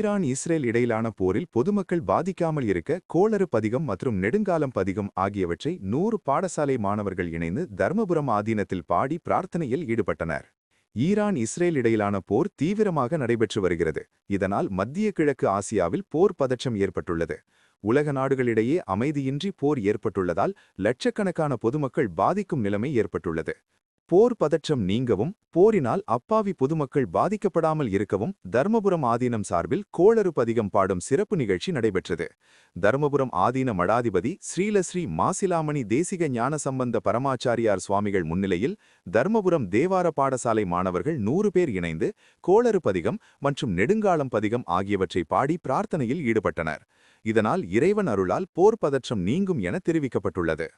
Iran Israel இடையிலான போரில் பொதுமக்கள் பாதிக்காமல் இருக்க கோளறு பதிகம் மற்றும் நெடுங்காலம் பதிகம் ஆகியவற்றை 100 பாடசாலை மாணவர்கள் இணைந்து தர்மபுரம் ஆதீனத்தில் பாடி பிரார்த்தனையில் ஈடுபட்டனர். ஈரான் இஸ்ரேல் இடையிலான போர் தீவிரமாக நடைபெற்று வருகிறது. இதனால் மத்திய கிழக்கு ஆசியாவில் போர் பதற்றம் ஏற்பட்டுள்ளது. உலக நாடுகளிடையே அமைதியின்றி போர் ஏற்பட்டுள்ளதால் லட்சக்கணக்கான பொதுமக்கள் பாதிக்கும் நிலைமை ஏற்பட்டுள்ளது. போர் பதற்றம் நீங்கவும் போரினால் அப்பாவி பொதுமக்கள் பாதிக்கப்படாமல் இருக்கவும் தர்மபுரம் ஆதீனம் சார்பில் கோளறு பதிகம் பாடும் சிறப்பு நிகழ்ச்சி நடைபெற்றது. தர்மபுரம் ஆதீன மடாதிபதி ஸ்ரீலஸ்ரீ மாசிலாமணி தேசிக ஞான சம்பந்த பரமாச்சாரியார் சுவாமிகள் முன்னிலையில் தர்மபுரம் தேவார பாடசாலை மாணவர்கள் 100 பேர் இணைந்து கோளறு பதிகம் மற்றும் நெடுங்காலம் பதிகம் ஆகியவற்றை பாடி பிரார்த்தனையில் ஈடுபட்டனர். இதனால் இறைவன் அருளால் போர் பதற்றம் நீங்கும் என தெரிவிக்கப்பட்டுள்ளது.